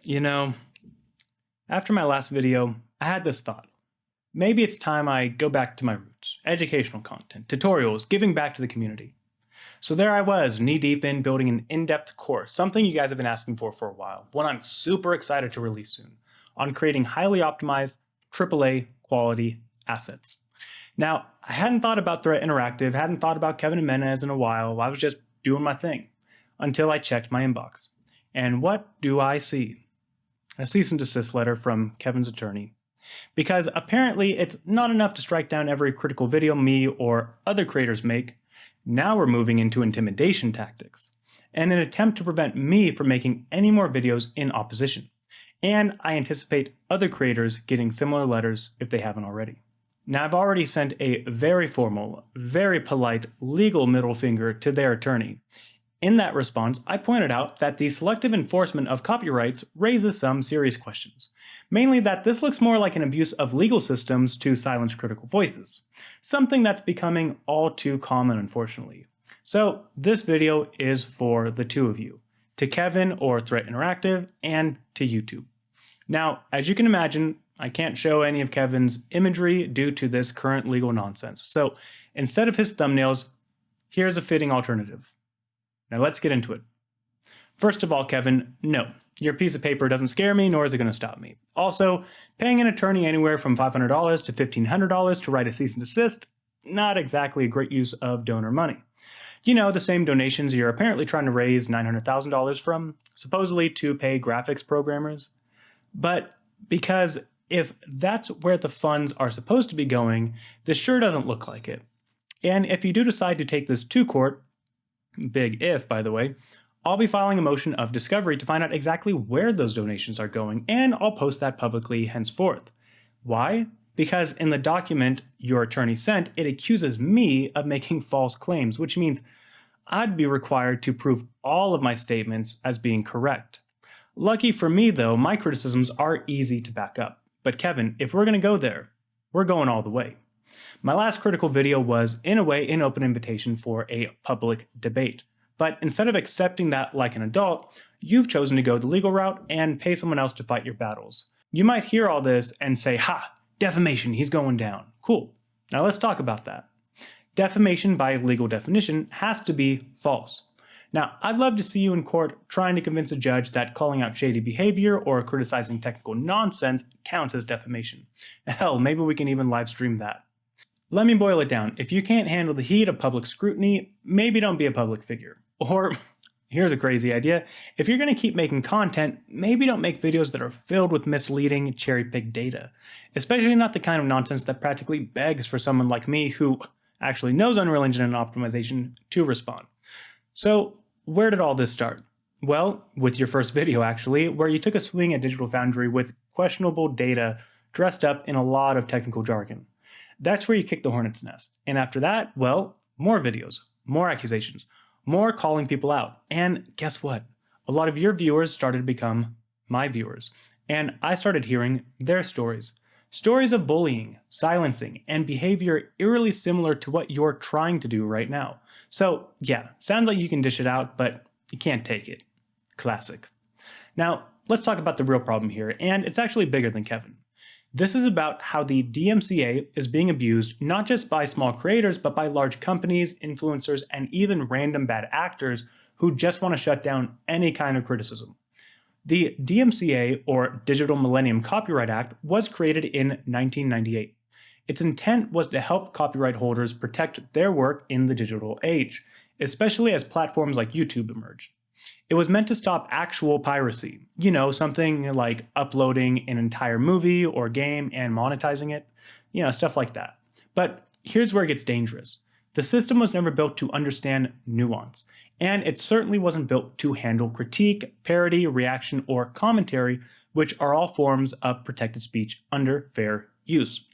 You know, after my last video, I had this thought. Maybe it's time I go back to my roots, educational content, tutorials, giving back to the community. So there I was, knee deep in building an in-depth course, something you guys have been asking for a while, one I'm super excited to release soon, on creating highly optimized AAA quality assets. Now, I hadn't thought about Threat Interactive, hadn't thought about Kevin Jimenez in a while. I was just doing my thing until I checked my inbox. And what do I see? A cease and desist letter from Kevin's attorney. Because apparently it's not enough to strike down every critical video me or other creators make. Now we're moving into intimidation tactics, and an attempt to prevent me from making any more videos in opposition. And I anticipate other creators getting similar letters if they haven't already. Now I've already sent a very formal, very polite legal middle finger to their attorney. In that response, I pointed out that the selective enforcement of copyrights raises some serious questions. Mainly that this looks more like an abuse of legal systems to silence critical voices. Something that's becoming all too common, unfortunately. So this video is for the two of you, to Kevin or Threat Interactive, and to YouTube. Now, as you can imagine, I can't show any of Kevin's imagery due to this current legal nonsense. So instead of his thumbnails, here's a fitting alternative. Now let's get into it. First of all, Kevin, no. Your piece of paper doesn't scare me, nor is it going to stop me. Also, paying an attorney anywhere from $500 to $1,500 to write a cease and desist, not exactly a great use of donor money. You know, the same donations you're apparently trying to raise $900,000 from, supposedly to pay graphics programmers. But because if that's where the funds are supposed to be going, this sure doesn't look like it. And if you do decide to take this to court, big if, by the way, I'll be filing a motion of discovery to find out exactly where those donations are going, and I'll post that publicly henceforth. Why? Because in the document your attorney sent, it accuses me of making false claims, which means I'd be required to prove all of my statements as being correct. Lucky for me, though, my criticisms are easy to back up. But Kevin, if we're going to go there, we're going all the way. My last critical video was, in a way, an open invitation for a public debate. But instead of accepting that like an adult, you've chosen to go the legal route and pay someone else to fight your battles. You might hear all this and say, ha, defamation, he's going down. Cool. Now let's talk about that. Defamation, by legal definition, has to be false. Now, I'd love to see you in court trying to convince a judge that calling out shady behavior or criticizing technical nonsense counts as defamation. Hell, maybe we can even live stream that. Let me boil it down. If you can't handle the heat of public scrutiny, maybe don't be a public figure. Or, here's a crazy idea, if you're going to keep making content, maybe don't make videos that are filled with misleading, cherry-picked data. Especially not the kind of nonsense that practically begs for someone like me who actually knows Unreal Engine and optimization to respond. So, where did all this start? Well, with your first video actually, where you took a swing at Digital Foundry with questionable data dressed up in a lot of technical jargon. That's where you kicked the hornet's nest. And after that, well, more videos, more accusations, more calling people out. And guess what? A lot of your viewers started to become my viewers. And I started hearing their stories. Stories of bullying, silencing, and behavior eerily similar to what you're trying to do right now. So yeah, sounds like you can dish it out, but you can't take it. Classic. Now, let's talk about the real problem here, and it's actually bigger than Kevin. This is about how the DMCA is being abused not just by small creators, but by large companies, influencers, and even random bad actors who just want to shut down any kind of criticism. The DMCA, or Digital Millennium Copyright Act, was created in 1998. Its intent was to help copyright holders protect their work in the digital age, especially as platforms like YouTube emerged. It was meant to stop actual piracy, you know, something like uploading an entire movie or game and monetizing it, you know, stuff like that. But here's where it gets dangerous. The system was never built to understand nuance, and it certainly wasn't built to handle critique, parody, reaction, or commentary, which are all forms of protected speech under fair use.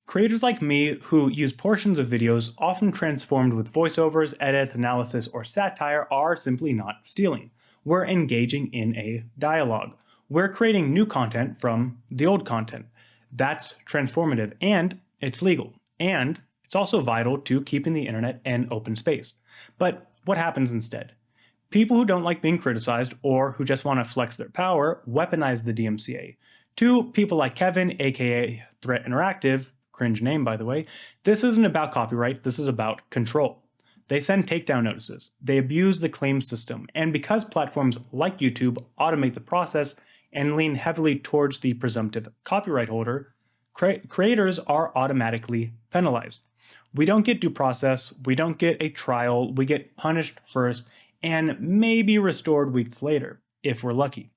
Creators like me who use portions of videos often transformed with voiceovers, edits, analysis, or satire are simply not stealing. We're engaging in a dialogue. We're creating new content from the old content. That's transformative, and it's legal. And it's also vital to keeping the internet an open space. But what happens instead? People who don't like being criticized or who just want to flex their power weaponize the DMCA. To people like Kevin, aka Threat Interactive, cringe name by the way, this isn't about copyright, this is about control. They send takedown notices, they abuse the claim system, and because platforms like YouTube automate the process and lean heavily towards the presumptive copyright holder, creators are automatically penalized. We don't get due process, we don't get a trial, we get punished first and maybe restored weeks later, if we're lucky.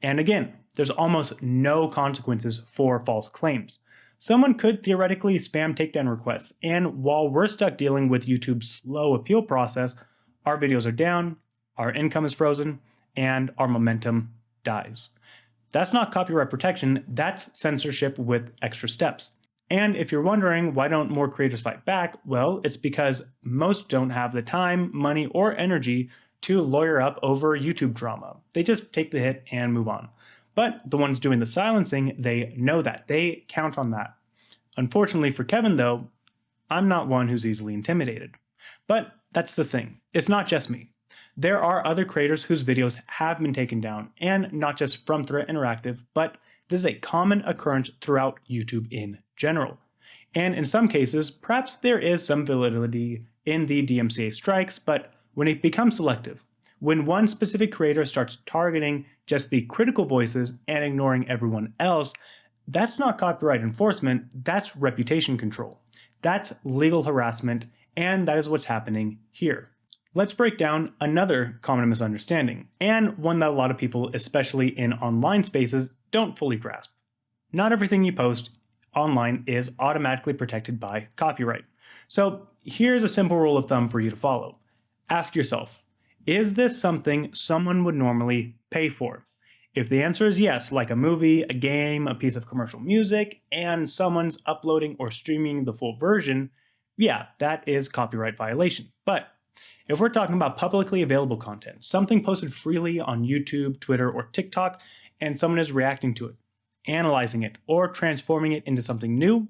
And again, there's almost no consequences for false claims. Someone could theoretically spam takedown requests, and while we're stuck dealing with YouTube's slow appeal process, our videos are down, our income is frozen, and our momentum dies. That's not copyright protection, that's censorship with extra steps. And if you're wondering why don't more creators fight back, well, it's because most don't have the time, money, or energy to lawyer up over YouTube drama. They just take the hit and move on. But the ones doing the silencing, they know that. They count on that. Unfortunately for Kevin, though, I'm not one who's easily intimidated. But that's the thing. It's not just me. There are other creators whose videos have been taken down, and not just from Threat Interactive, but this is a common occurrence throughout YouTube in general. And in some cases, perhaps there is some validity in the DMCA strikes, but when it becomes selective, when one specific creator starts targeting just the critical voices and ignoring everyone else, that's not copyright enforcement, that's reputation control. That's legal harassment, and that is what's happening here. Let's break down another common misunderstanding, and one that a lot of people, especially in online spaces, don't fully grasp. Not everything you post online is automatically protected by copyright. So here's a simple rule of thumb for you to follow. Ask yourself, is this something someone would normally pay for? If the answer is yes, like a movie, a game, a piece of commercial music, and someone's uploading or streaming the full version, yeah, that is copyright violation. But if we're talking about publicly available content, something posted freely on YouTube, Twitter, or TikTok, and someone is reacting to it, analyzing it, or transforming it into something new,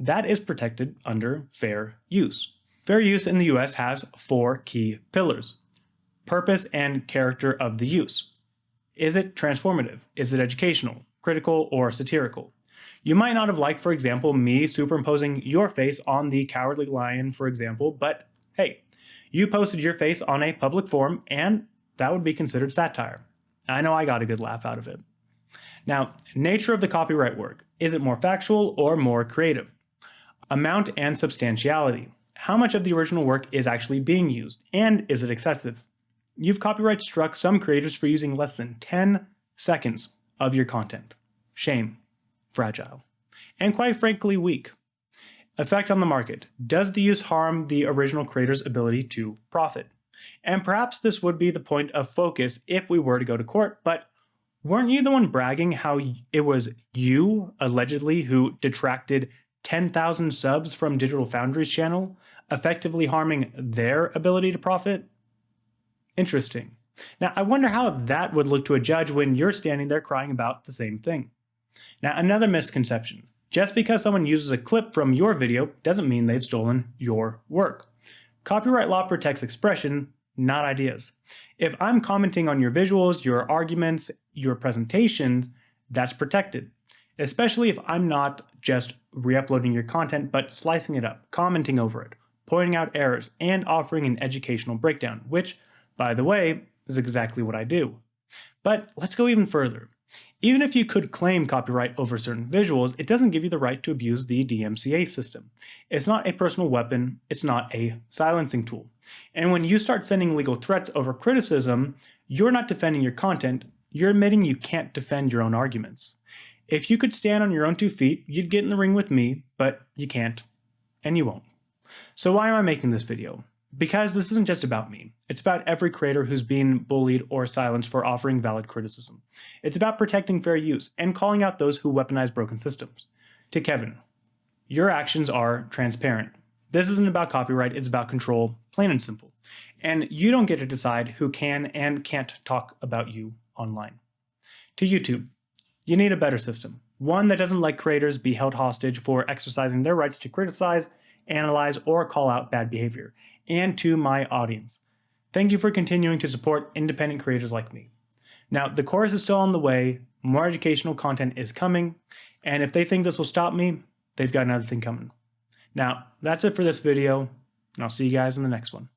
that is protected under fair use. Fair use in the US has 4 key pillars: purpose and character of the use. Is it transformative? Is it educational, critical, or satirical? You might not have liked, for example, me superimposing your face on the Cowardly Lion, for example, but hey, you posted your face on a public forum, and that would be considered satire. I know I got a good laugh out of it. Now, nature of the copyright work. Is it more factual or more creative? Amount and substantiality. How much of the original work is actually being used, and is it excessive? You've copyright struck some creators for using less than 10 seconds of your content. Shame. Fragile. And quite frankly, weak. Effect on the market. Does the use harm the original creator's ability to profit? And perhaps this would be the point of focus if we were to go to court, but weren't you the one bragging how it was you, allegedly, who detracted 10,000 subs from Digital Foundry's channel, effectively harming their ability to profit? Interesting. Now, I wonder how that would look to a judge when you're standing there crying about the same thing. Now, another misconception. Just because someone uses a clip from your video doesn't mean they've stolen your work. Copyright law protects expression, not ideas. If I'm commenting on your visuals, your arguments, your presentations, that's protected. Especially if I'm not just re-uploading your content, but slicing it up, commenting over it, pointing out errors, and offering an educational breakdown, which, by the way, is exactly what I do. But let's go even further. Even if you could claim copyright over certain visuals, it doesn't give you the right to abuse the DMCA system. It's not a personal weapon, it's not a silencing tool. And when you start sending legal threats over criticism, you're not defending your content, you're admitting you can't defend your own arguments. If you could stand on your own 2 feet, you'd get in the ring with me, but you can't, and you won't. So why am I making this video? Because this isn't just about me. It's about every creator who's being bullied or silenced for offering valid criticism. It's about protecting fair use and calling out those who weaponize broken systems. To Kevin, your actions are transparent. This isn't about copyright, it's about control, plain and simple. And you don't get to decide who can and can't talk about you online. To YouTube, you need a better system. One that doesn't let creators be held hostage for exercising their rights to criticize, analyze, or call out bad behavior. And to my audience, Thank you for continuing to support independent creators like me. Now, the course is still on the way, more educational content is coming, and if they think this will stop me, they've got another thing coming. Now, that's it for this video, and I'll see you guys in the next one.